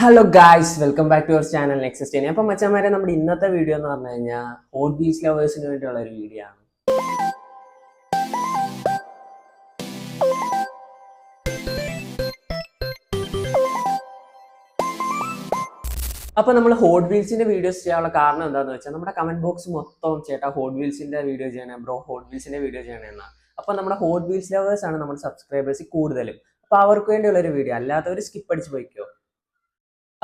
Hello guys, welcome back to your channel next. അപ്പം മച്ചന്മാരെ, നമ്മുടെ ഇന്നത്തെ വീഡിയോ എന്ന് പറഞ്ഞു കഴിഞ്ഞാൽ ഹോട്ട് വീൽസ് ലവേഴ്സിന് വേണ്ടിയുള്ള ഒരു വീഡിയോ ആണ്. അപ്പോൾ നമ്മൾ ഹോട്ട് വീൽസിന്റെ വീഡിയോസ് ചെയ്യാനുള്ള കാരണം എന്താണെന്ന് വെച്ചാൽ, നമ്മുടെ കമന്റ് ബോക്സ് മൊത്തം ചേട്ടാ ഹോട്ട് വീൽസിന്റെ വീഡിയോ ചെയ്യണേ ബ്രോ, ഹോട്ട് വീൽസിന്റെ വീഡിയോ ചെയ്യണേ എന്നാ. അപ്പോൾ നമ്മുടെ ഹോട്ട് വീൽസ് ലവേഴ്സ് ആണ് നമ്മുടെ സബ്സ്ക്രൈബേഴ്സ് കൂടുതലും. അപ്പോൾ അവർക്ക് വേണ്ടിയുള്ള ഒരു വീഡിയോ, അല്ലാത്തവർ സ്കിപ്പ് അടിച്ച് പോയിക്കോ.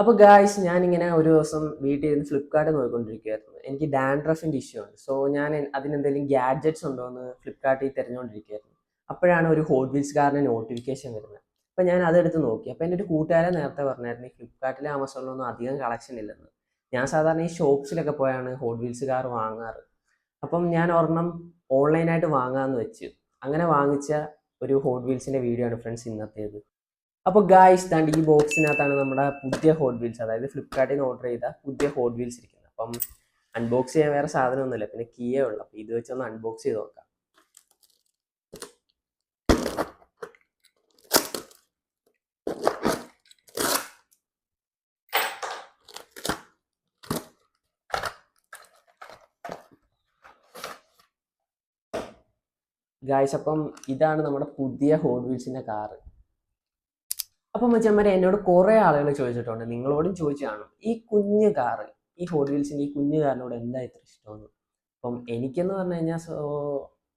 അപ്പോൾ ഗായ്സ്, ഞാനിങ്ങനെ ഒരു ദിവസം വീട്ടിൽ ഇരുന്ന് ഫ്ലിപ്കാർട്ട് നോക്കിക്കൊണ്ടിരിക്കുകയായിരുന്നു. എനിക്ക് ഡാൻഡ്രഫിൻ്റെ ഇഷ്യൂ ഉണ്ട്. സോ ഞാൻ അതിനെന്തെങ്കിലും ഗാഡ്ജറ്റ്സ് ഉണ്ടോ എന്ന് ഫ്ലിപ്കാർട്ടിൽ തിരഞ്ഞുകൊണ്ടിരിക്കുകയായിരുന്നു. അപ്പോഴാണ് ഒരു ഹോട്ട് വീൽസ് കാറിൻ്റെ നോട്ടിഫിക്കേഷൻ വരുന്നത്. അപ്പോൾ ഞാൻ അതെടുത്ത് നോക്കി. അപ്പോൾ എൻ്റെ ഒരു കൂട്ടുകാരൻ നേരത്തെ പറഞ്ഞായിരുന്നു ഈ ഫ്ലിപ്കാർട്ടിലും ആമസോണിലൊന്നും അധികം കളക്ഷൻ ഇല്ലെന്ന്. ഞാൻ സാധാരണ ഈ ഷോപ്സിലൊക്കെ പോയാണ് ഹോട്ട് വീൽസ് കാർ വാങ്ങാറ്. അപ്പം ഞാൻ ഒരെണ്ണം ഓൺലൈനായിട്ട് വാങ്ങാമെന്ന് വെച്ച് അങ്ങനെ വാങ്ങിച്ച ഒരു ഹോട്ട് വീൽസിൻ്റെ വീഡിയോ ആണ് ഫ്രണ്ട്സ് ഇന്നത്തേത്. അപ്പോൾ ഗായ്സ്, താണ്ട് ഈ ബോക്സിനകത്താണ് നമ്മുടെ പുതിയ ഹോട്ട് വീൽസ്, അതായത് ഫ്ലിപ്കാർട്ടിൽ നിന്ന് ഓർഡർ ചെയ്ത പുതിയ ഹോട്ട് വീൽസ് ഇരിക്കുന്നത്. അപ്പം അൺബോക്സ് ചെയ്യാൻ വേറെ സാധനമൊന്നുമില്ല, പിന്നെ കീയേ ഉള്ളൂ. അപ്പോൾ ഇത് വെച്ചൊന്ന് അൺബോക്സ് ചെയ്ത് നോക്കാം. ഗായ്സ്, അപ്പം ഇതാണ് നമ്മുടെ പുതിയ ഹോട്ട് വീൽസിൻ്റെ കാറ്. അപ്പം മച്ചന്മാരെ, എന്നോട് കുറേ ആളുകൾ ചോദിച്ചിട്ടുണ്ട്, നിങ്ങളോടും ചോദിച്ചു കാണും, ഈ കുഞ്ഞു കാറ്, ഈ ഹോട്ട് വീൽസിൻ്റെ ഈ കുഞ്ഞു കാറിനോട് എന്താ ഇത്ര ഇഷ്ടമെന്ന്. അപ്പം എനിക്കെന്ന് പറഞ്ഞു കഴിഞ്ഞാൽ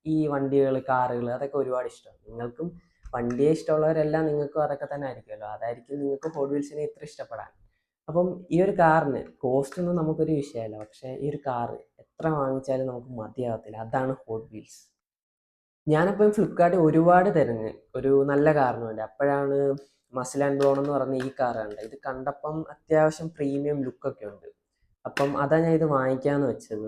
ഈ വണ്ടികൾ, കാറുകൾ അതൊക്കെ ഒരുപാട് ഇഷ്ടമാണ്. നിങ്ങൾക്കും വണ്ടിയെ ഇഷ്ടമുള്ളവരെല്ലാം നിങ്ങൾക്കും അതൊക്കെ തന്നെ ആയിരിക്കുമല്ലോ. അതായിരിക്കും നിങ്ങൾക്ക് ഹോട്ട് വീൽസിനെ ഇത്ര ഇഷ്ടപ്പെടാൻ. അപ്പം ഈ ഒരു കാറിന് കോസ്റ്റ് ഒന്നും നമുക്കൊരു വിഷയമല്ല, പക്ഷേ ഈ ഒരു കാറ് എത്ര വാങ്ങിച്ചാലും നമുക്ക് മതിയാകത്തില്ല. അതാണ് ഹോട്ട് വീൽസ്. ഞാനപ്പം ഫ്ലിപ്കാർട്ടിൽ ഒരുപാട് തിരഞ്ഞ് ഒരു നല്ല കാറിന് വേണ്ടി. അപ്പോഴാണ് മസിൽ ആൻഡ് ബ്ലോൺ എന്ന് പറഞ്ഞ ഈ കാർ കണ്ടത്. ഇത് കണ്ടപ്പം അത്യാവശ്യം പ്രീമിയം ലുക്കൊക്കെ ഉണ്ട്. അപ്പം അതാ ഞാൻ ഇത് വാങ്ങിക്കാന്ന് വെച്ചത്.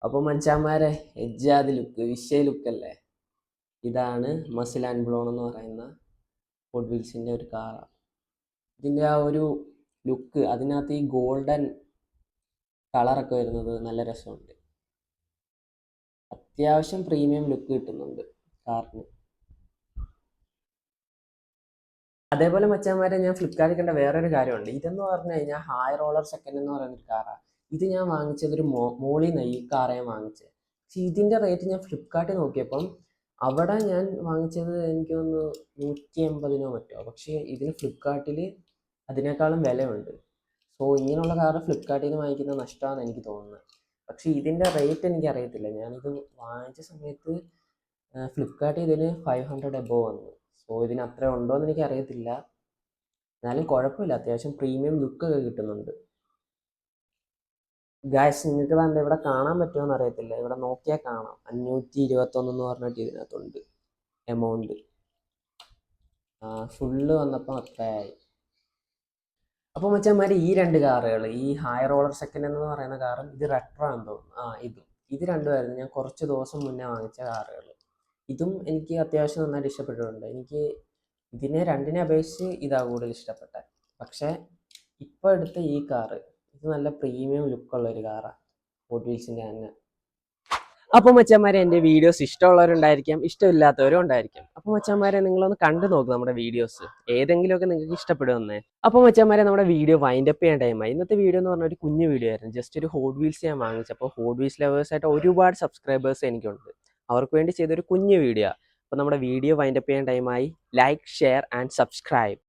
അപ്പം മച്ചാന്മാരെ, എജ്ജാതി ലുക്ക്, വിഷയ ലുക്കല്ലേ. ഇതാണ് മസിൽ ആൻഡ് ബ്ലോൺ എന്ന് പറയുന്ന ഹോട്ട് വീൽസിൻ്റെ ഒരു കാറാണ്. ഇതിൻ്റെ ആ ഒരു ലുക്ക്, അതിനകത്ത് ഈ ഗോൾഡൻ കളറൊക്കെ വരുന്നത് നല്ല രസമുണ്ട്. അത്യാവശ്യം പ്രീമിയം ലുക്ക് കിട്ടുന്നുണ്ട് കാറിന്. അതേപോലെ മച്ചാന്മാരെ, ഞാൻ ഫ്ലിപ്കാർട്ടിൽ കണ്ട വേറൊരു കാര്യമുണ്ട്. ഇതെന്ന് പറഞ്ഞു കഴിഞ്ഞാൽ ഹൈ റോളർ സെക്കൻഡ് എന്ന് പറയുന്ന ഒരു കാറാണ്. ഇത് ഞാൻ വാങ്ങിച്ചത് ഒരു മോളിൽ നിന്ന് ഈ കാറ് ഞാൻ വാങ്ങിച്ചത്. പക്ഷേ ഇതിൻ്റെ റേറ്റ് ഞാൻ ഫ്ലിപ്കാർട്ടിൽ നോക്കിയപ്പം അവിടെ ഞാൻ വാങ്ങിച്ചത് എനിക്ക് തോന്നുന്നു 180 മറ്റോ. പക്ഷേ ഇതിന് ഫ്ലിപ്കാർട്ടിൽ അതിനേക്കാളും വിലയുണ്ട്. സോ ഇങ്ങനെയുള്ള കാറ് ഫ്ലിപ്കാർട്ടിൽ നിന്ന് വാങ്ങിക്കുന്ന നഷ്ടമാണെന്ന് എനിക്ക് തോന്നുന്നത്. പക്ഷേ ഇതിൻ്റെ റേറ്റ് എനിക്ക് അറിയത്തില്ല. ഞാനിത് വാങ്ങിച്ച സമയത്ത് ഫ്ലിപ്കാർട്ടിൽ ഇതിന് 500 എബോവ് വന്നു. സോ ഇതിന് അത്ര ഉണ്ടോ എന്ന് എനിക്ക് അറിയത്തില്ല. എന്നാലും കുഴപ്പമില്ല, അത്യാവശ്യം പ്രീമിയം ലുക്കൊക്കെ കിട്ടുന്നുണ്ട്. ഗായ്സ്, നിങ്ങൾക്ക് തന്നെ ഇവിടെ കാണാൻ പറ്റുമോ എന്ന് അറിയത്തില്ല. ഇവിടെ നോക്കിയാൽ കാണാം 521 എന്ന് പറഞ്ഞിട്ട് ഇതിനകത്തുണ്ട് എമൗണ്ട്. ഫുള്ള് വന്നപ്പോൾ അത്രയായി. അപ്പോൾ മച്ചാന്മാര്, ഈ രണ്ട് കാറുകൾ, ഈ ഹൈ റോളർ സെക്കൻഡ് എന്ന് പറയുന്ന കാറും ഇത് റെട്രോ ആണെന്ന് തോന്നുന്നു. ഇത് രണ്ടുമായിരുന്നു ഞാൻ കുറച്ച് ദിവസം മുന്നേ വാങ്ങിച്ച കാറുകൾ. ഇതും എനിക്ക് അത്യാവശ്യം നന്നായിട്ട് ഇഷ്ടപ്പെട്ടിട്ടുണ്ട്. എനിക്ക് ഇതിനെ രണ്ടിനെ അപേക്ഷിച്ച് ഇതാ കൂടുതൽ ഇഷ്ടപ്പെട്ടത്. പക്ഷേ ഇപ്പോൾ എടുത്ത ഈ കാറ്, ഇത് നല്ല പ്രീമിയം ലുക്കുള്ള ഒരു കാറാണ്, ഹോട്ട് വീൽസിൻ്റെ തന്നെ. അപ്പോൾ മച്ചന്മാരെ, എൻ്റെ വീഡിയോസ് ഇഷ്ടമുള്ളവരുണ്ടായിരിക്കാം, ഇഷ്ടമില്ലാത്തവരും ഉണ്ടായിരിക്കാം. അപ്പോൾ മച്ചന്മാരെ, നിങ്ങളൊന്ന് കണ്ടു നോക്കും നമ്മുടെ വീഡിയോസ്, ഏതെങ്കിലുമൊക്കെ നിങ്ങൾക്ക് ഇഷ്ടപ്പെടുമെന്നേ. അപ്പോൾ മച്ചന്മാരെ, നമ്മുടെ വീഡിയോ വൈൻഡപ്പ് ചെയ്യാൻ ടൈമായി. ഇന്നത്തെ വീഡിയോ എന്ന് പറഞ്ഞാൽ ഒരു കുഞ്ഞു വീഡിയോ ആയിരുന്നു. ജസ്റ്റ് ഒരു ഹോട്ട് വീൽസ് ഞാൻ വാങ്ങിച്ചപ്പോൾ ഹോട്ട് വീൽസ് ലവേഴ്സായിട്ട് ഒരുപാട് സബ്സ്ക്രൈബേഴ്സ് എനിക്കുണ്ട്. അവർക്ക് വേണ്ടി ചെയ്തൊരു കുഞ്ഞു വീഡിയോ. അപ്പോൾ നമ്മുടെ വീഡിയോ വൈൻഡപ്പ് ചെയ്യാൻ ടൈമായി. Like, share and subscribe.